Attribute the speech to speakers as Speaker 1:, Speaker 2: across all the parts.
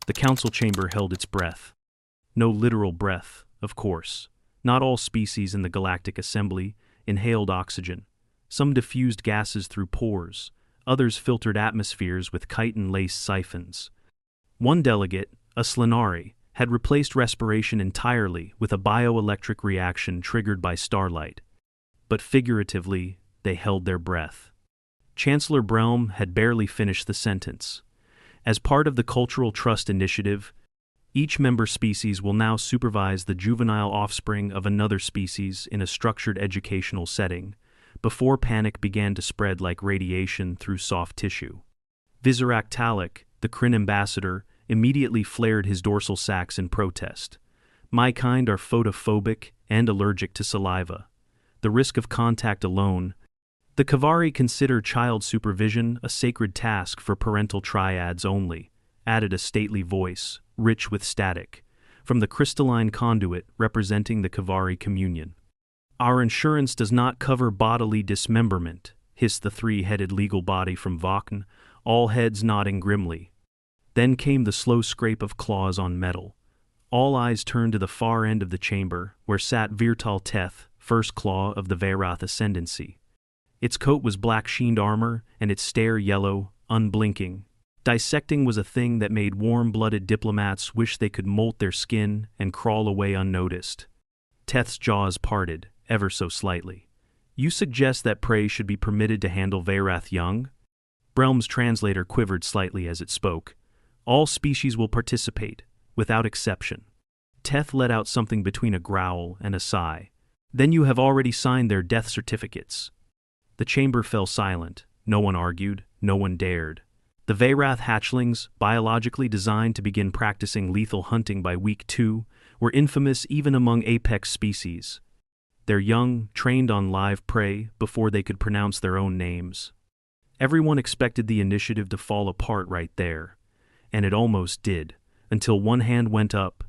Speaker 1: The council chamber held its breath. No literal breath, of course. Not all species in the Galactic Assembly inhaled oxygen. Some diffused gases through pores, others filtered atmospheres with chitin-laced siphons. One delegate, a Slanari, had replaced respiration entirely with a bioelectric reaction triggered by starlight. But figuratively, they held their breath. Chancellor Brelm had barely finished the sentence. As part of the Cultural Trust Initiative, each member species will now supervise the juvenile offspring of another species in a structured educational setting, before panic began to spread like radiation through soft tissue. Visorak Talik, the Kryn ambassador, immediately flared his dorsal sacs in protest. My kind are photophobic and allergic to saliva. The risk of contact alone. The Kavari consider child supervision a sacred task for parental triads only, added a stately voice, rich with static, from the crystalline conduit representing the Kavari communion. Our insurance does not cover bodily dismemberment, hissed the three-headed legal body from Vokn, all heads nodding grimly. Then came the slow scrape of claws on metal. All eyes turned to the far end of the chamber, where sat Virtal Teth, first claw of the Veyrath ascendancy. Its coat was black-sheened armor, and its stare yellow, unblinking. Dissecting was a thing that made warm-blooded diplomats wish they could molt their skin and crawl away unnoticed. Teth's jaws parted, ever so slightly. You suggest that prey should be permitted to handle Veyrath young? Brelm's translator quivered slightly as it spoke. All species will participate, without exception. Teth let out something between a growl and a sigh. Then you have already signed their death certificates. The chamber fell silent. No one argued, no one dared. The Veyrath hatchlings, biologically designed to begin practicing lethal hunting by week 2, were infamous even among apex species. Their young trained on live prey before they could pronounce their own names. Everyone expected the initiative to fall apart right there, and it almost did, until one hand went up.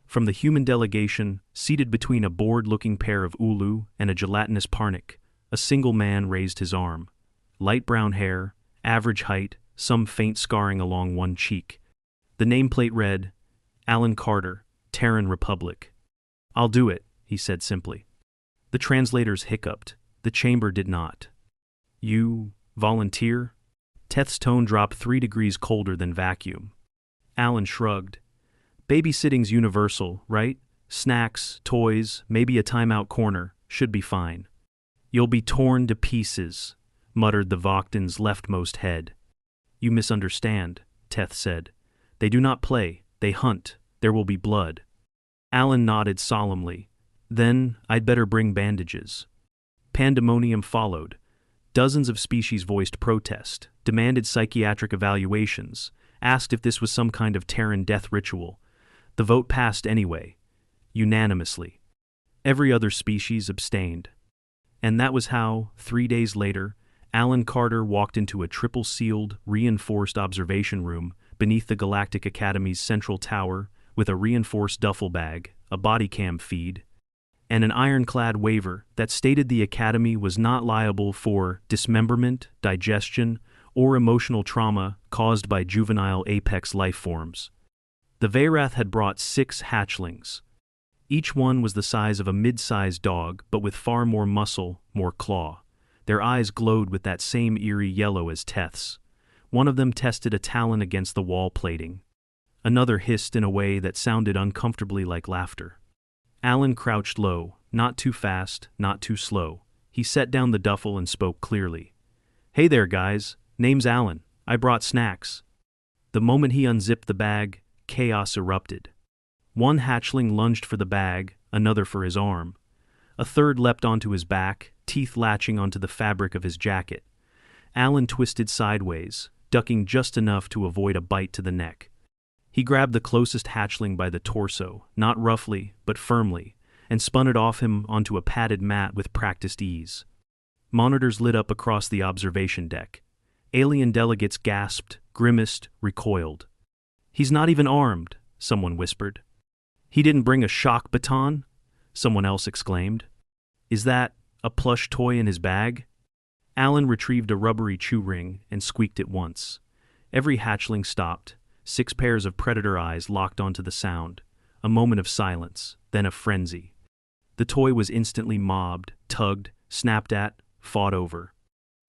Speaker 1: From the human delegation, seated between a bored-looking pair of Ulu and a gelatinous Parnik, a single man raised his arm. Light brown hair, average height, some faint scarring along one cheek. The nameplate read, Alan Carter, Terran Republic. I'll do it, he said simply. The translators hiccuped. The chamber did not. You volunteer? Teth's tone dropped 3 degrees colder than vacuum. Alan shrugged. Babysitting's universal, right? Snacks, toys, maybe a timeout corner, should be fine. You'll be torn to pieces, muttered the Voktan's leftmost head. You misunderstand, Teth said. They do not play, they hunt. There will be blood. Alan nodded solemnly. Then, I'd better bring bandages. Pandemonium followed. Dozens of species voiced protest, demanded psychiatric evaluations, asked if this was some kind of Terran death ritual. The vote passed anyway, unanimously. Every other species abstained. And that was how, 3 days later, Alan Carter walked into a triple-sealed, reinforced observation room beneath the Galactic Academy's central tower with a reinforced duffel bag, a body cam feed, and an ironclad waiver that stated the Academy was not liable for dismemberment, digestion, or emotional trauma caused by juvenile apex life forms. The Veyrath had brought 6 hatchlings. Each one was the size of a mid-sized dog, but with far more muscle, more claw. Their eyes glowed with that same eerie yellow as Teth's. One of them tested a talon against the wall plating. Another hissed in a way that sounded uncomfortably like laughter. Alan crouched low, not too fast, not too slow. He set down the duffel and spoke clearly. Hey there, guys. Name's Alan. I brought snacks. The moment he unzipped the bag, chaos erupted. One hatchling lunged for the bag, another for his arm. A third leapt onto his back, teeth latching onto the fabric of his jacket. Alan twisted sideways, ducking just enough to avoid a bite to the neck. He grabbed the closest hatchling by the torso, not roughly, but firmly, and spun it off him onto a padded mat with practiced ease. Monitors lit up across the observation deck. Alien delegates gasped, grimaced, recoiled. He's not even armed, someone whispered. He didn't bring a shock baton? Someone else exclaimed. Is that a plush toy in his bag? Alan retrieved a rubbery chew ring and squeaked it once. Every hatchling stopped, 6 pairs of predator eyes locked onto the sound. A moment of silence, then a frenzy. The toy was instantly mobbed, tugged, snapped at, fought over.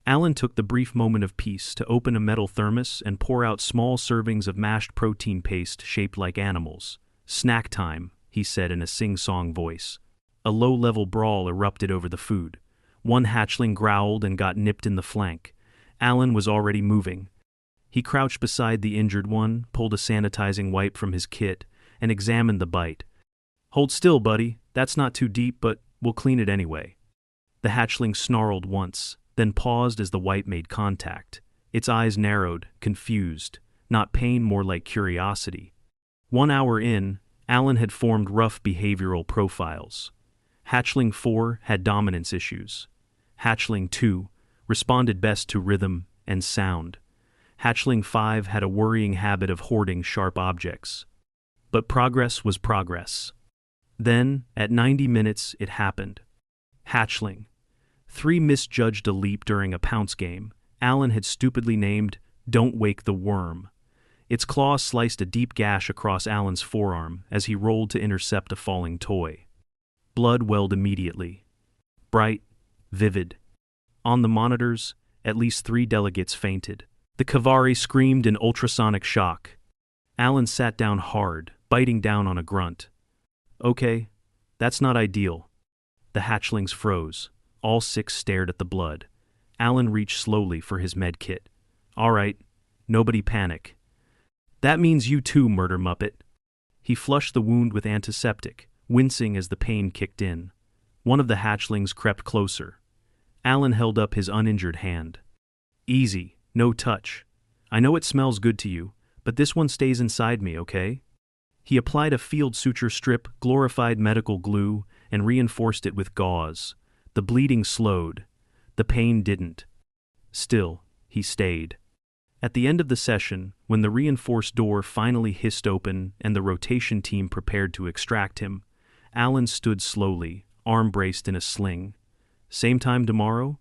Speaker 1: Alan took the brief moment of peace to open a metal thermos and pour out small servings of mashed protein paste shaped like animals. "Snack time," he said in a sing-song voice. A low-level brawl erupted over the food. One hatchling growled and got nipped in the flank. Alan was already moving. He crouched beside the injured one, pulled a sanitizing wipe from his kit, and examined the bite. "Hold still, buddy. That's not too deep, but we'll clean it anyway." The hatchling snarled once, then paused as the wipe made contact. Its eyes narrowed, confused, not pain, more like curiosity. 1 hour in, Alan had formed rough behavioral profiles. Hatchling 4 had dominance issues. Hatchling 2 responded best to rhythm and sound. Hatchling 5 had a worrying habit of hoarding sharp objects. But progress was progress. Then, at 90 minutes, it happened. Hatchling 3 misjudged a leap during a pounce game Alan had stupidly named "Don't Wake the Worm." Its claw sliced a deep gash across Alan's forearm as he rolled to intercept a falling toy. Blood welled immediately. Bright, vivid. On the monitors, at least 3 delegates fainted. The Kavari screamed in ultrasonic shock. Alan sat down hard, biting down on a grunt. "Okay, that's not ideal." The hatchlings froze. All 6 stared at the blood. Alan reached slowly for his med kit. "All right, nobody panic." "That means you too, murder muppet." He flushed the wound with antiseptic, wincing as the pain kicked in. One of the hatchlings crept closer. Alan held up his uninjured hand. "Easy, no touch. I know it smells good to you, but this one stays inside me, okay?" He applied a field suture strip, glorified medical glue, and reinforced it with gauze. The bleeding slowed. The pain didn't. Still, he stayed. At the end of the session, when the reinforced door finally hissed open and the rotation team prepared to extract him, Alan stood slowly, arm braced in a sling. "Same time tomorrow?"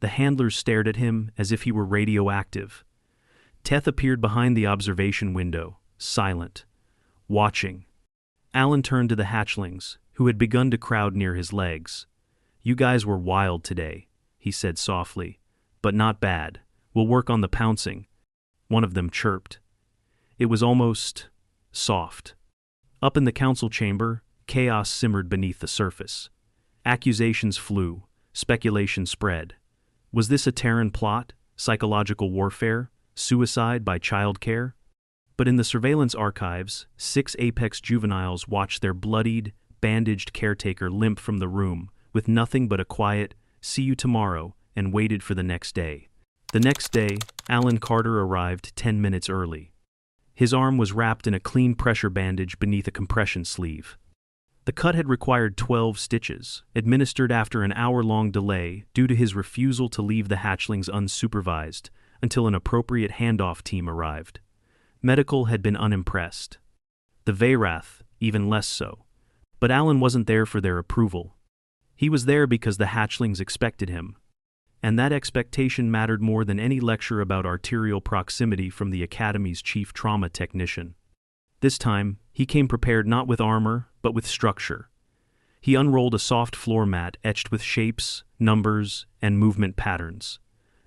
Speaker 1: The handlers stared at him as if he were radioactive. Teth appeared behind the observation window, silent, watching. Alan turned to the hatchlings, who had begun to crowd near his legs. "You guys were wild today," he said softly. "But not bad. We'll work on the pouncing." One of them chirped. It was almost soft. Up in the council chamber, chaos simmered beneath the surface. Accusations flew. Speculation spread. Was this a Terran plot? Psychological warfare? Suicide by childcare? But in the surveillance archives, 6 Apex juveniles watched their bloodied, bandaged caretaker limp from the room, with nothing but a quiet, "See you tomorrow," and waited for the next day. The next day, Alan Carter arrived 10 minutes early. His arm was wrapped in a clean pressure bandage beneath a compression sleeve. The cut had required 12 stitches, administered after an hour-long delay due to his refusal to leave the hatchlings unsupervised until an appropriate handoff team arrived. Medical had been unimpressed. The Veyrath, even less so. But Alan wasn't there for their approval. He was there because the hatchlings expected him. And that expectation mattered more than any lecture about arterial proximity from the Academy's chief trauma technician. This time, he came prepared not with armor, but with structure. He unrolled a soft floor mat etched with shapes, numbers, and movement patterns.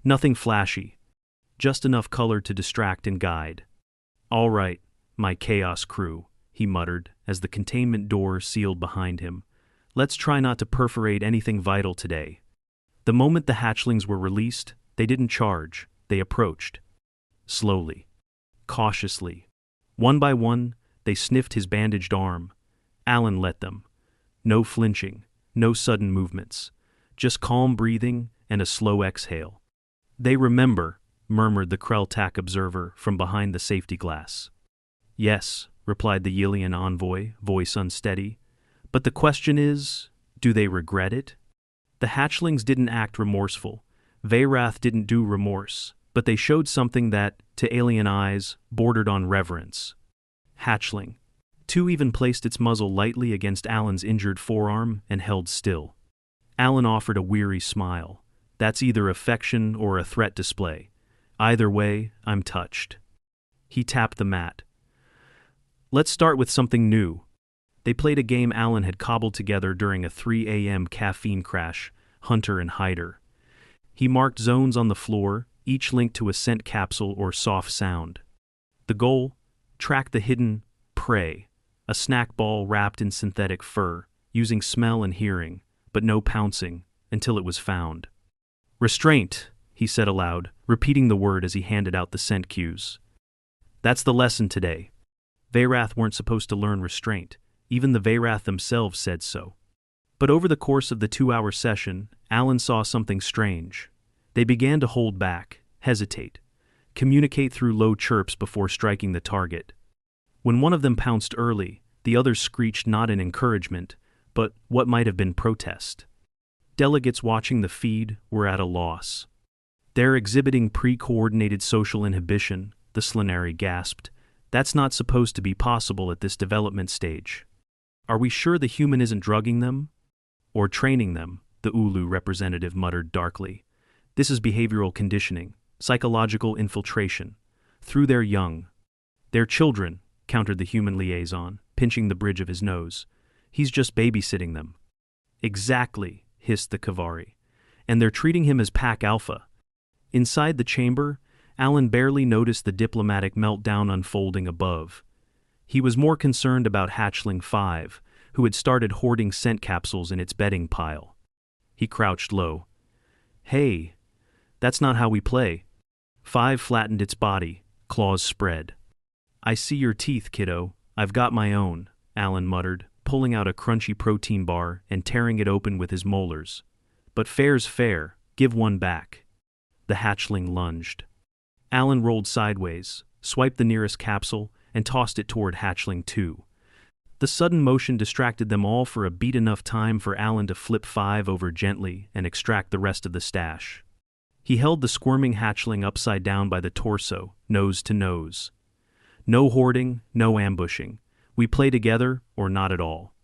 Speaker 1: Nothing flashy, just enough color to distract and guide. "All right, my chaos crew," he muttered as the containment door sealed behind him. "Let's try not to perforate anything vital today." The moment the hatchlings were released, they didn't charge, they approached. Slowly, cautiously. One by one, they sniffed his bandaged arm. Alan let them. No flinching, no sudden movements, just calm breathing and a slow exhale. "They remember," murmured the Krell-Tak observer from behind the safety glass. "Yes," replied the Yilian envoy, voice unsteady. "But the question is, do they regret it?" The hatchlings didn't act remorseful. Veyrath didn't do remorse, but they showed something that, to alien eyes, bordered on reverence. Hatchling 2 even placed its muzzle lightly against Alan's injured forearm and held still. Alan offered a weary smile. "That's either affection or a threat display. Either way, I'm touched." He tapped the mat. Let's start with something new. They played a game Alan had cobbled together during a 3 a.m. caffeine crash, Hunter and Hider. He marked zones on the floor, each linked to a scent capsule or soft sound. The goal? Track the hidden prey, a snack ball wrapped in synthetic fur, using smell and hearing, but no pouncing, until it was found. Restraint, he said aloud, repeating the word as he handed out the scent cues. That's the lesson today. Veyrath weren't supposed to learn restraint. Even the Veyrath themselves said so. But over the course of the 2-hour session, Alan saw something strange. They began to hold back, hesitate, communicate through low chirps before striking the target. When one of them pounced early, the others screeched not in encouragement, but what might have been protest. Delegates watching the feed were at a loss. They're exhibiting pre-coordinated social inhibition, the Slanari gasped. That's not supposed to be possible at this development stage. Are we sure the human isn't drugging them? Or training them, the Ulu representative muttered darkly. This is behavioral conditioning, psychological infiltration. Through their young. Their children, countered the human liaison, pinching the bridge of his nose. He's just babysitting them. Exactly, hissed the Kavari. And they're treating him as pack alpha. Inside the chamber, Alan barely noticed the diplomatic meltdown unfolding above. He was more concerned about Hatchling 5, who had started hoarding scent capsules in its bedding pile. He crouched low. Hey, that's not how we play. 5 flattened its body, claws spread. I see your teeth, kiddo. I've got my own, Alan muttered, pulling out a crunchy protein bar and tearing it open with his molars. But fair's fair, give one back. The hatchling lunged. Alan rolled sideways, swiped the nearest capsule, and tossed it toward Hatchling 2. The sudden motion distracted them all for a beat enough time for Alan to flip 5 over gently and extract the rest of the stash. He held the squirming hatchling upside down by the torso, nose to nose. No hoarding, no ambushing. We play together or not at all.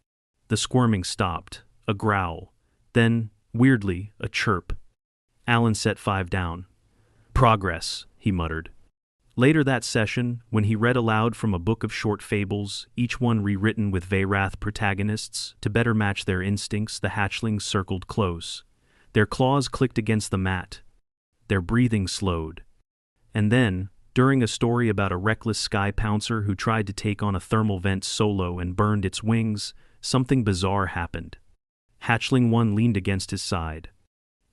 Speaker 1: The squirming stopped, a growl. Then, weirdly, a chirp. Alan set 5 down. Progress, he muttered. Later that session, when he read aloud from a book of short fables, each one rewritten with Veyrath protagonists, to better match their instincts, the hatchlings circled close. Their claws clicked against the mat. Their breathing slowed. And then, during a story about a reckless sky pouncer who tried to take on a thermal vent solo and burned its wings, something bizarre happened. Hatchling 1 leaned against his side.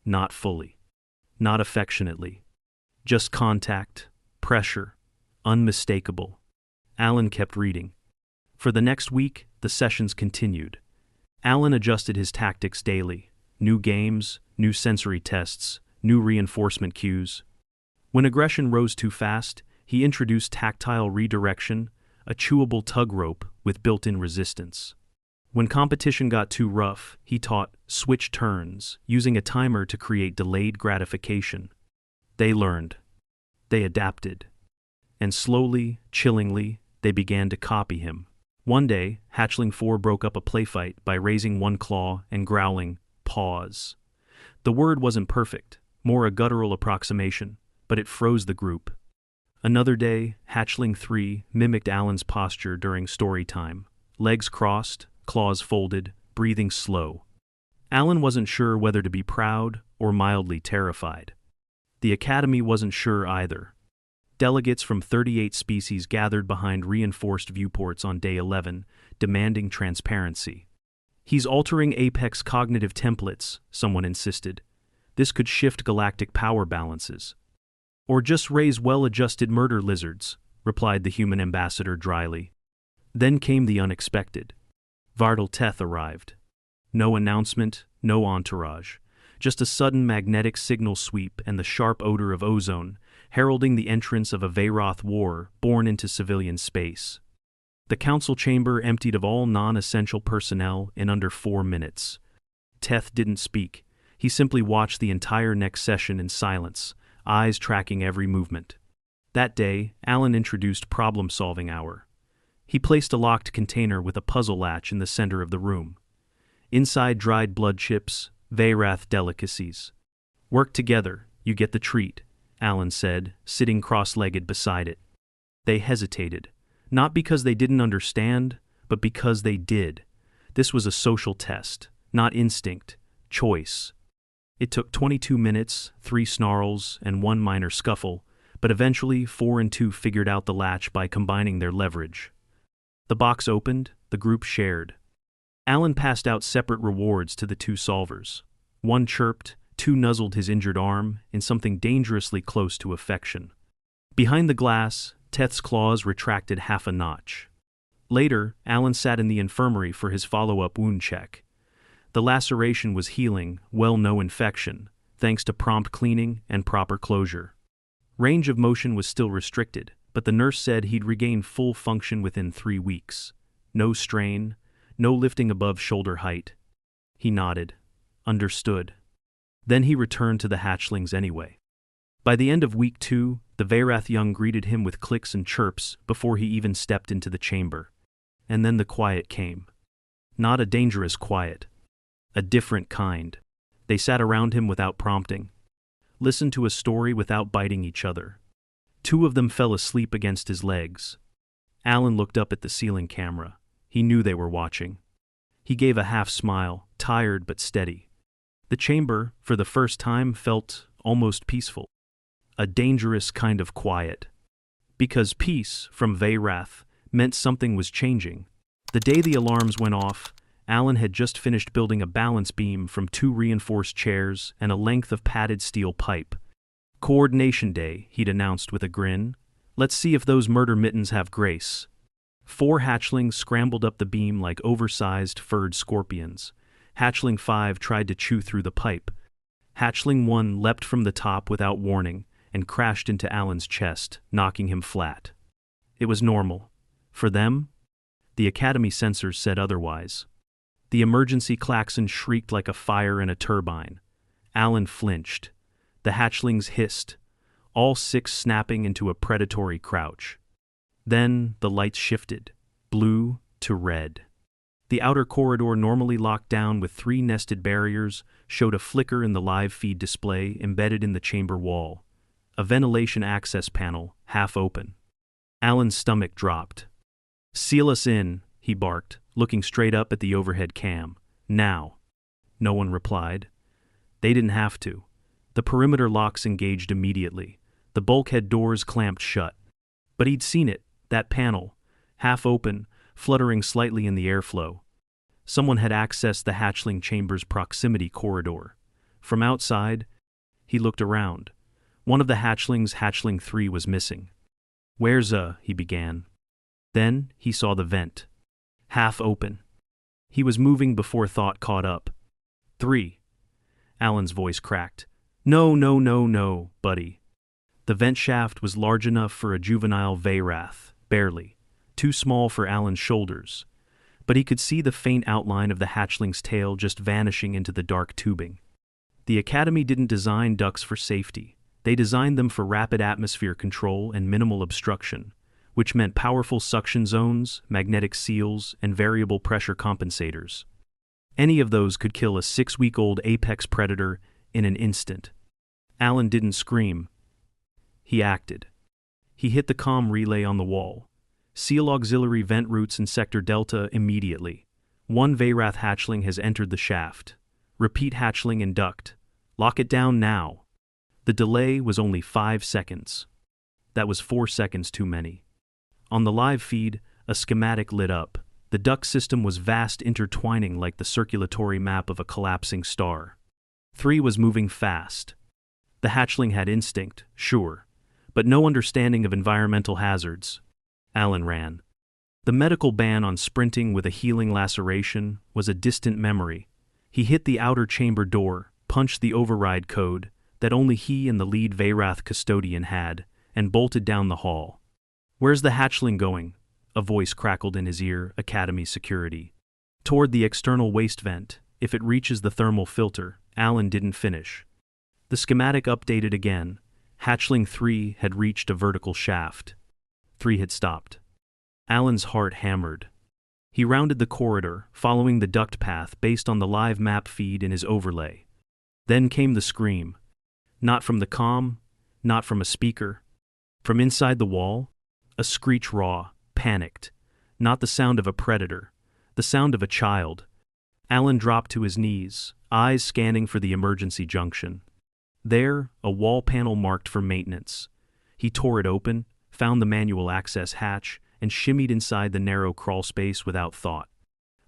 Speaker 1: Not fully. Not affectionately. Just contact. Pressure. Unmistakable. Alan kept reading. For the next week, the sessions continued. Alan adjusted his tactics daily. New games, new sensory tests, new reinforcement cues. When aggression rose too fast, he introduced tactile redirection, a chewable tug rope with built-in resistance. When competition got too rough, he taught switch turns, using a timer to create delayed gratification. They learned. They adapted. And slowly, chillingly, they began to copy him. One day, Hatchling 4 broke up a playfight by raising one claw and growling, "Pause." The word wasn't perfect, more a guttural approximation, but it froze the group. Another day, Hatchling 3 mimicked Alan's posture during story time. Legs crossed, claws folded, breathing slow. Alan wasn't sure whether to be proud or mildly terrified. The Academy wasn't sure either. Delegates from 38 species gathered behind reinforced viewports on day 11, demanding transparency. He's altering Apex cognitive templates, someone insisted. This could shift galactic power balances. Or just raise well-adjusted murder lizards, replied the human ambassador dryly. Then came the unexpected. Vardal Teth arrived. No announcement, no entourage. Just a sudden magnetic signal sweep and the sharp odor of ozone, heralding the entrance of a Veyroth war born into civilian space. The council chamber emptied of all non-essential personnel in under 4 minutes. Teth didn't speak. He simply watched the entire next session in silence, eyes tracking every movement. That day, Alan introduced problem-solving hour. He placed a locked container with a puzzle latch in the center of the room. Inside dried blood chips, Veyrath delicacies. Work together, you get the treat, Alan said, sitting cross-legged beside it. They hesitated, not because they didn't understand, but because they did. This was a social test, not instinct, choice. It took 22 minutes, 3 snarls, and 1 minor scuffle, but eventually 4 and 2 figured out the latch by combining their leverage. The box opened, the group shared. Alan passed out separate rewards to the 2 solvers. 1 chirped, 2 nuzzled his injured arm in something dangerously close to affection. Behind the glass, Teth's claws retracted half a notch. Later, Alan sat in the infirmary for his follow-up wound check. The laceration was healing, no infection, thanks to prompt cleaning and proper closure. Range of motion was still restricted, but the nurse said he'd regain full function within 3 weeks. No strain, no lifting above shoulder height. He nodded. Understood. Then he returned to the hatchlings anyway. By the end of week 2, the Veyrath young greeted him with clicks and chirps before he even stepped into the chamber. And then the quiet came. Not a dangerous quiet. A different kind. They sat around him without prompting. Listened to a story without biting each other. 2 of them fell asleep against his legs. Alan looked up at the ceiling camera. He knew they were watching. He gave a half smile, tired but steady. The chamber, for the first time, felt almost peaceful. A dangerous kind of quiet. Because peace, from Veyrath, meant something was changing. The day the alarms went off, Alan had just finished building a balance beam from 2 reinforced chairs and a length of padded steel pipe. Coordination Day, he'd announced with a grin. Let's see if those murder mittens have grace. 4 hatchlings scrambled up the beam like oversized, furred scorpions. Hatchling 5 tried to chew through the pipe. Hatchling 1 leapt from the top without warning and crashed into Alan's chest, knocking him flat. It was normal. For them? The Academy sensors said otherwise. The emergency klaxon shrieked like a fire in a turbine. Alan flinched. The hatchlings hissed, all 6 snapping into a predatory crouch. Then the lights shifted, blue to red. The outer corridor, normally locked down with 3 nested barriers, showed a flicker in the live feed display embedded in the chamber wall. A ventilation access panel, half open. Alan's stomach dropped. "Seal us in," he barked, looking straight up at the overhead cam. "Now." No one replied. They didn't have to. The perimeter locks engaged immediately. The bulkhead doors clamped shut. But he'd seen it, that panel, half open, fluttering slightly in the airflow. Someone had accessed the hatchling chamber's proximity corridor. From outside, he looked around. One of the hatchlings, hatchling 3, was missing. "Where's he began. Then he saw the vent. Half open. He was moving before thought caught up. 3. Alan's voice cracked. No, buddy." The vent shaft was large enough for a juvenile Veyrath, barely. Too small for Alan's shoulders. But he could see the faint outline of the hatchling's tail just vanishing into the dark tubing. The Academy didn't design ducts for safety. They designed them for rapid atmosphere control and minimal obstruction, which meant powerful suction zones, magnetic seals, and variable pressure compensators. Any of those could kill a 6-week-old apex predator in an instant. Alan didn't scream. He acted. He hit the comm relay on the wall. "Seal auxiliary vent routes in Sector Delta immediately. 1 Veyrath hatchling has entered the shaft. Repeat hatchling and duct. Lock it down now." The delay was only 5 seconds. That was 4 seconds too many. On the live feed, a schematic lit up. The duct system was vast, intertwining like the circulatory map of a collapsing star. 3 was moving fast. The hatchling had instinct, sure, but no understanding of environmental hazards. Alan ran. The medical ban on sprinting with a healing laceration was a distant memory. He hit the outer chamber door, punched the override code that only he and the lead Veyrath custodian had, and bolted down the hall. "Where's the hatchling going?" A voice crackled in his ear, Academy security. "Toward the external waste vent. If it reaches the thermal filter." Alan didn't finish. The schematic updated again. Hatchling 3 had reached a vertical shaft. 3 had stopped. Alan's heart hammered. He rounded the corridor, following the duct path based on the live map feed in his overlay. Then came the scream. Not from the comm, not from a speaker. From inside the wall, A screech raw, panicked. Not the sound of a predator. The sound of a child. Alan dropped to his knees, eyes scanning for the emergency junction. There, a wall panel marked for maintenance. He tore it open, found the manual access hatch, and shimmied inside the narrow crawl space without thought.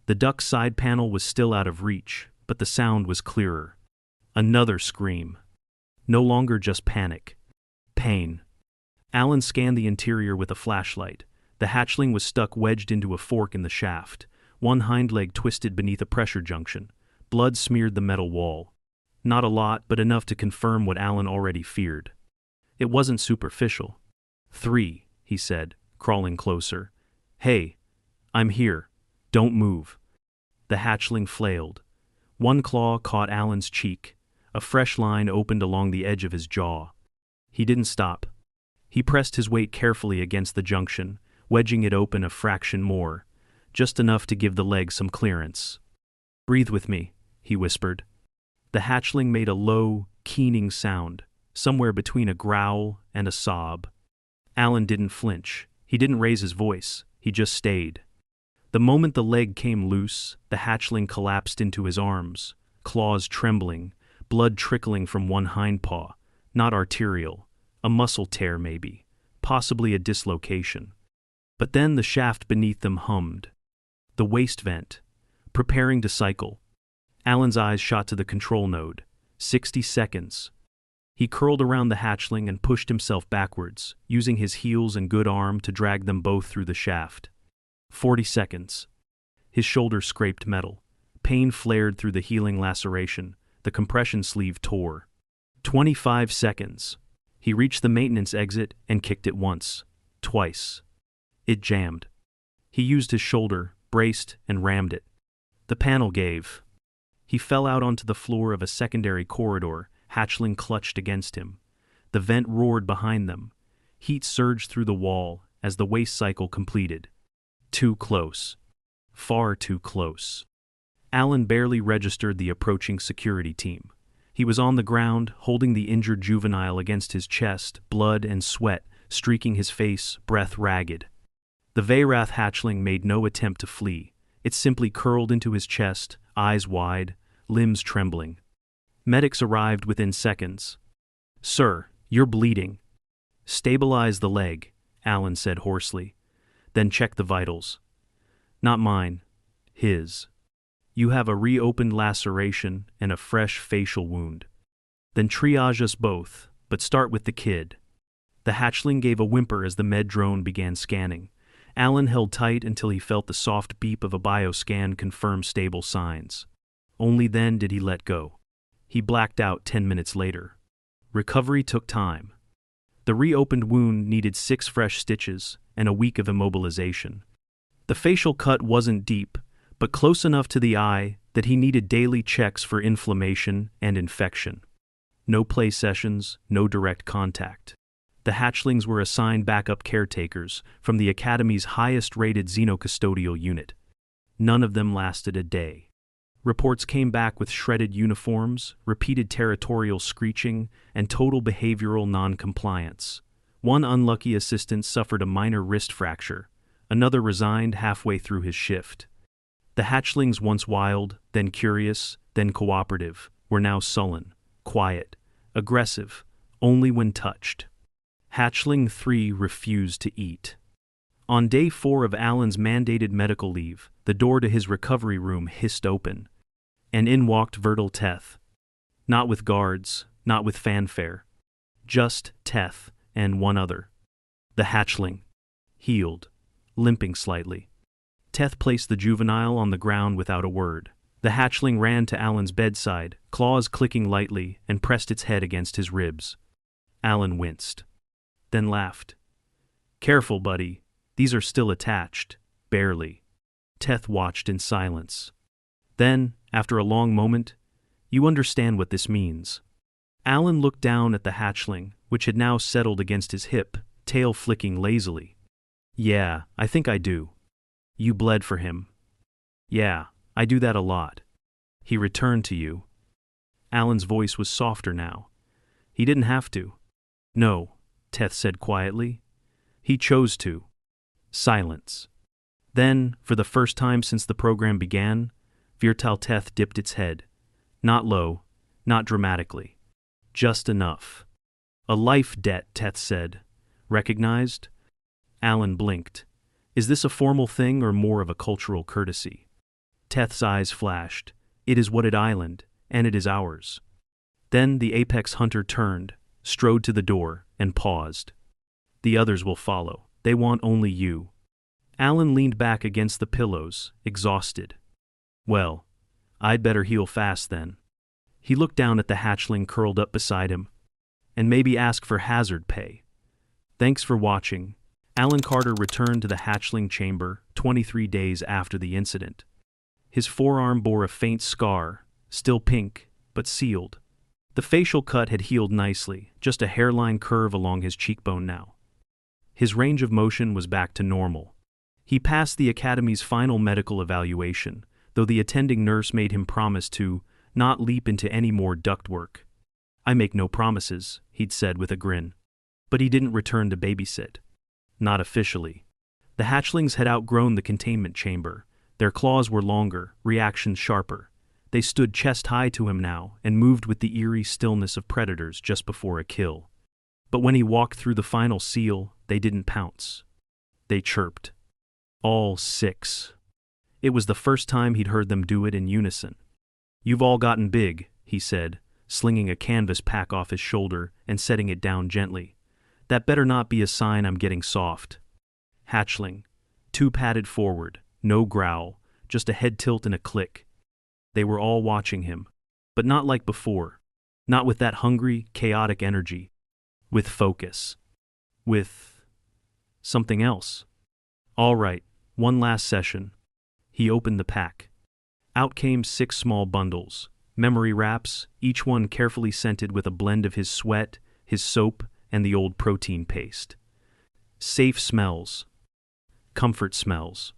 Speaker 1: The duck's side panel was still out of reach, but the sound was clearer. Another scream. No longer just panic. Pain. Alan scanned the interior with a flashlight. The hatchling was stuck wedged into a fork in the shaft. One hind leg twisted beneath a pressure junction. Blood smeared the metal wall. Not a lot, but enough to confirm what Alan already feared. It wasn't superficial. 3, he said, crawling closer. Hey, I'm here. Don't move. The hatchling flailed. One claw caught Alan's cheek. A fresh line opened along the edge of his jaw. He didn't stop. He pressed his weight carefully against the junction, wedging it open a fraction more, just enough to give the leg some clearance. Breathe with me, he whispered. The hatchling made a low, keening sound, somewhere between a growl and a sob. Alan didn't flinch. He didn't raise his voice. He just stayed. The moment the leg came loose, the hatchling collapsed into his arms, claws trembling, blood trickling from one hind paw, not arterial, a muscle tear maybe, possibly a dislocation. But then the shaft beneath them hummed. The waste vent, preparing to cycle. Alan's eyes shot to the control node. 60 seconds. He curled around the hatchling and pushed himself backwards, using his heels and good arm to drag them both through the shaft. 40 seconds. His shoulder scraped metal. Pain flared through the healing laceration. The compression sleeve tore. 25 seconds. He reached the maintenance exit and kicked it once. Twice. It jammed. He used his shoulder, braced, and rammed it. The panel gave. He fell out onto the floor of a secondary corridor. Hatchling clutched against him. The vent roared behind them. Heat surged through the wall as the waste cycle completed. Too close. Far too close. Alan barely registered the approaching security team. He was on the ground, holding the injured juvenile against his chest, blood and sweat streaking his face, breath ragged. The Veyrath hatchling made no attempt to flee. It simply curled into his chest, eyes wide, limbs trembling. Medics arrived within seconds. Sir, you're bleeding. Stabilize the leg, Alan said hoarsely. Then check the vitals. Not mine. His. You have a reopened laceration and a fresh facial wound. Then triage us both, but start with the kid. The hatchling gave a whimper as the med drone began scanning. Alan held tight until he felt the soft beep of a bioscan confirm stable signs. Only then did he let go. He blacked out 10 minutes later. Recovery took time. The reopened wound needed 6 fresh stitches and a week of immobilization. The facial cut wasn't deep, but close enough to the eye that he needed daily checks for inflammation and infection. No play sessions, no direct contact. The hatchlings were assigned backup caretakers from the Academy's highest-rated xenocustodial unit. None of them lasted a day. Reports came back with shredded uniforms, repeated territorial screeching, and total behavioral non-compliance. One unlucky assistant suffered a minor wrist fracture. Another resigned halfway through his shift. The hatchlings, once wild, then curious, then cooperative, were now sullen, quiet, aggressive, only when touched. Hatchling 3 refused to eat. On day 4 of Alan's mandated medical leave, the door to his recovery room hissed open, and in walked Vertil Teth. Not with guards, not with fanfare. Just Teth and one other. The hatchling. Healed, limping slightly. Teth placed the juvenile on the ground without a word. The hatchling ran to Alan's bedside, claws clicking lightly, and pressed its head against his ribs. Alan winced. Then laughed. Careful, buddy. These are still attached. Barely. Teth watched in silence. Then, after a long moment, you understand what this means. Alan looked down at the hatchling, which had now settled against his hip, tail flicking lazily. Yeah, I think I do. You bled for him. Yeah, I do that a lot. He returned to you. Alan's voice was softer now. He didn't have to. No, Teth said quietly. He chose to. Silence. Then, for the first time since the program began, Virtal dipped its head. Not low, not dramatically. Just enough. A life debt, Teth said. Recognized? Alan blinked. Is this a formal thing or more of a cultural courtesy? Teth's eyes flashed. It is Wooded Island, and it is ours. Then the apex hunter turned, strode to the door, and paused. The others will follow. They want only you. Alan leaned back against the pillows, exhausted. Well, I'd better heal fast then. He looked down at the hatchling curled up beside him. And maybe ask for hazard pay. Thanks for watching. Alan Carter returned to the hatchling chamber 23 days after the incident. His forearm bore a faint scar, still pink, but sealed. The facial cut had healed nicely, just a hairline curve along his cheekbone now. His range of motion was back to normal. He passed the academy's final medical evaluation, though the attending nurse made him promise to not leap into any more ductwork. I make no promises, he'd said with a grin. But he didn't return to Babysit. Not officially. The hatchlings had outgrown the containment chamber. Their claws were longer, reactions sharper. They stood chest-high to him now and moved with the eerie stillness of predators just before a kill. But when he walked through the final seal, they didn't pounce. They chirped. All 6. It was the first time he'd heard them do it in unison. You've all gotten big, he said, slinging a canvas pack off his shoulder and setting it down gently. That better not be a sign I'm getting soft. Hatchling. 2 padded forward, no growl, just a head tilt and a click. They were all watching him, but not like before. Not with that hungry, chaotic energy. With focus. With something else. All right, one last session. He opened the pack. Out came 6 small bundles, memory wraps, each one carefully scented with a blend of his sweat, his soap, and the old protein paste. Safe smells. Comfort smells.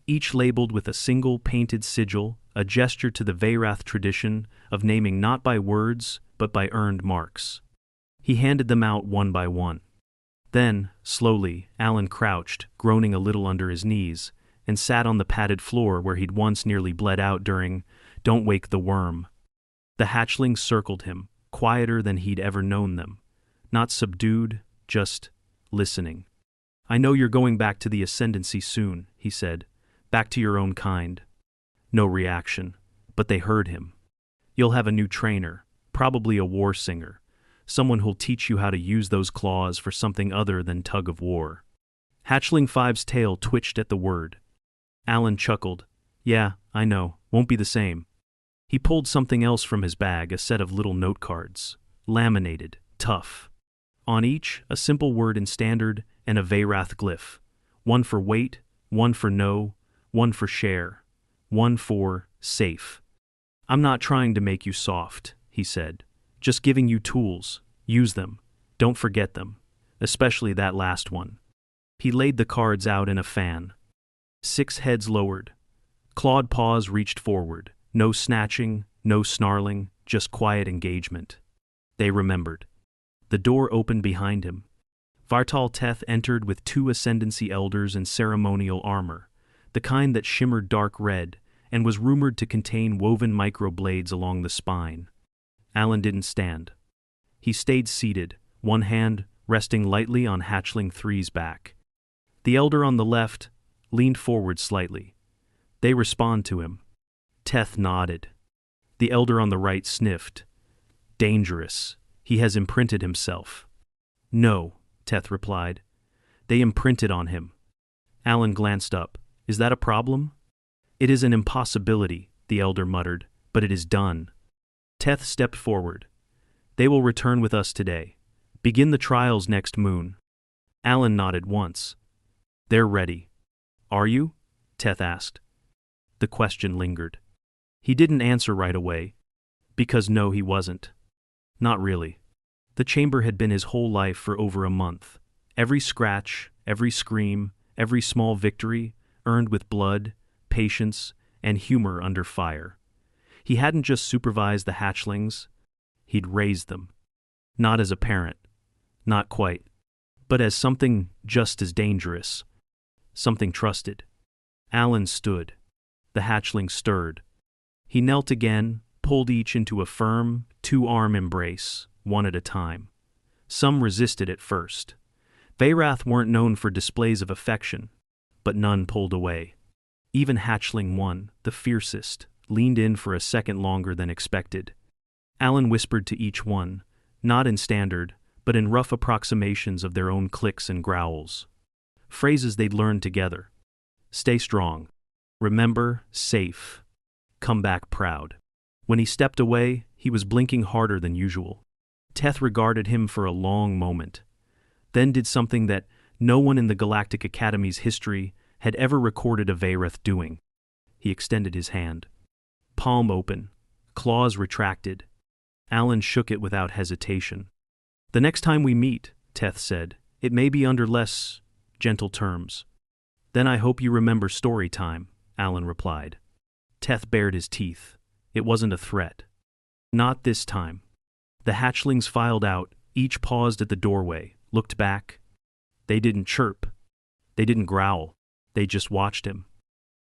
Speaker 1: Each labeled with a single painted sigil, a gesture to the Veyrath tradition of naming not by words, but by earned marks. He handed them out one by one. Then, slowly, Alan crouched, groaning a little under his knees, and sat on the padded floor where he'd once nearly bled out during "Don't Wake the Worm." The hatchlings circled him, quieter than he'd ever known them. Not subdued, just listening. I know you're going back to the ascendancy soon, he said. Back to your own kind. No reaction, but they heard him. You'll have a new trainer, probably a war singer. Someone who'll teach you how to use those claws for something other than tug of war. Hatchling 5's tail twitched at the word. Alan chuckled. Yeah, I know, won't be the same. He pulled something else from his bag, a set of little note cards. Laminated, tough. On each, a simple word in standard and a Veyrath glyph. One for wait, one for no, one for share, one for safe. I'm not trying to make you soft, he said. Just giving you tools. Use them. Don't forget them. Especially that last one. He laid the cards out in a fan. 6 heads lowered. Clawed paws reached forward. No snatching, no snarling, just quiet engagement. They remembered. The door opened behind him. Vartal Teth entered with 2 Ascendancy elders in ceremonial armor, the kind that shimmered dark red and was rumored to contain woven microblades along the spine. Alan didn't stand. He stayed seated, one hand resting lightly on Hatchling 3's back. The elder on the left leaned forward slightly. They respond to him. Teth nodded. The elder on the right sniffed. Dangerous. He has imprinted himself. No, Teth replied. They imprinted on him. Alan glanced up. Is that a problem? It is an impossibility, the elder muttered, but it is done. Teth stepped forward. They will return with us today. Begin the trials next moon. Alan nodded once. They're ready. Are you? Teth asked. The question lingered. He didn't answer right away. Because no, he wasn't. Not really. The chamber had been his whole life for over a month. Every scratch, every scream, every small victory, earned with blood, patience, and humor under fire. He hadn't just supervised the hatchlings, he'd raised them. Not as a parent. Not quite. but as something just as dangerous. Something trusted. Alan stood. The hatchling stirred. He knelt again, pulled each into a firm, two-arm embrace, one at a time. Some resisted at first. Veyrath weren't known for displays of affection, but none pulled away. Even hatchling one, the fiercest, leaned in for a second longer than expected. Alan whispered to each one, not in standard, but in rough approximations of their own clicks and growls. Phrases they'd learned together. Stay strong. Remember, safe. Come back proud. When he stepped away, he was blinking harder than usual. Teth regarded him for a long moment, then did something that no one in the Galactic Academy's history had ever recorded a Veyrath doing. He extended his hand. Palm open, claws retracted. Alan shook it without hesitation. The next time we meet, Teth said, it may be under less gentle terms. Then I hope you remember story time, Alan replied. Teth bared his teeth. It wasn't a threat. Not this time. The hatchlings filed out, each paused at the doorway, looked back. They didn't chirp. They didn't growl. They just watched him.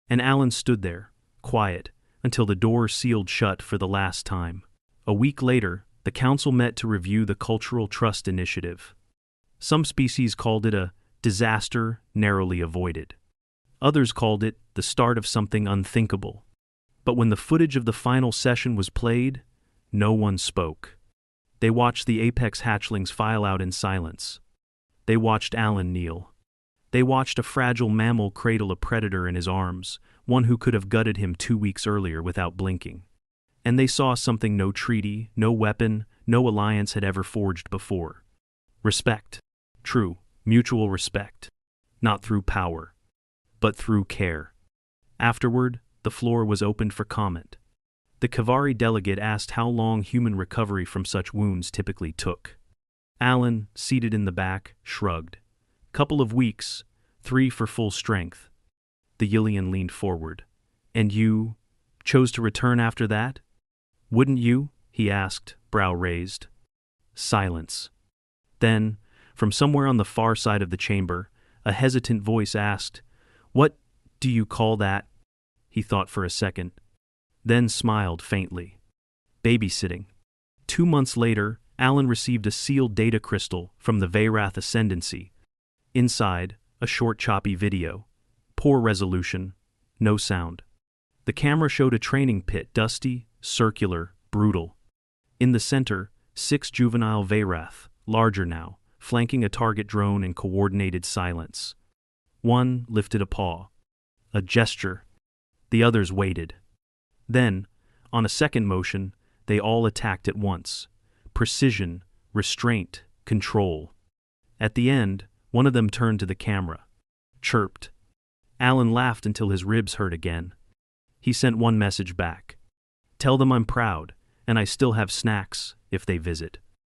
Speaker 1: And Alan stood there, quiet, until the door sealed shut for the last time. A week later, the council met to review the Cultural Trust Initiative. Some species called it a disaster narrowly avoided. Others called it the start of something unthinkable. But when the footage of the final session was played, no one spoke. They watched the apex hatchlings file out in silence. They watched Alan kneel. They watched a fragile mammal cradle a predator in his arms, one who could have gutted him 2 weeks earlier without blinking. And they saw something no treaty, no weapon, no alliance had ever forged before. Respect. True, mutual respect. Not through power, but through care. Afterward, the floor was opened for comment. The Kavari delegate asked how long human recovery from such wounds typically took. Alan, seated in the back, shrugged. Couple of weeks, 3 for full strength. The Yillian leaned forward. And you chose to return after that? Wouldn't you? He asked, brow raised. Silence. Then, from somewhere on the far side of the chamber, a hesitant voice asked, What do you call that? He thought for a second, then smiled faintly. Babysitting. 2 months later, Alan received a sealed data crystal from the Veyrath Ascendancy. Inside, a short choppy video. Poor resolution, no sound. The camera showed a training pit, dusty, circular, brutal. In the center, 6 juvenile Veyrath, larger now, flanking a target drone in coordinated silence. One lifted a paw. A gesture. The others waited. Then, on a second motion, they all attacked at once. Precision, restraint, control. At the end, one of them turned to the camera. Chirped. Alan laughed until his ribs hurt again. He sent one message back. Tell them I'm proud, and I still have snacks, if they visit.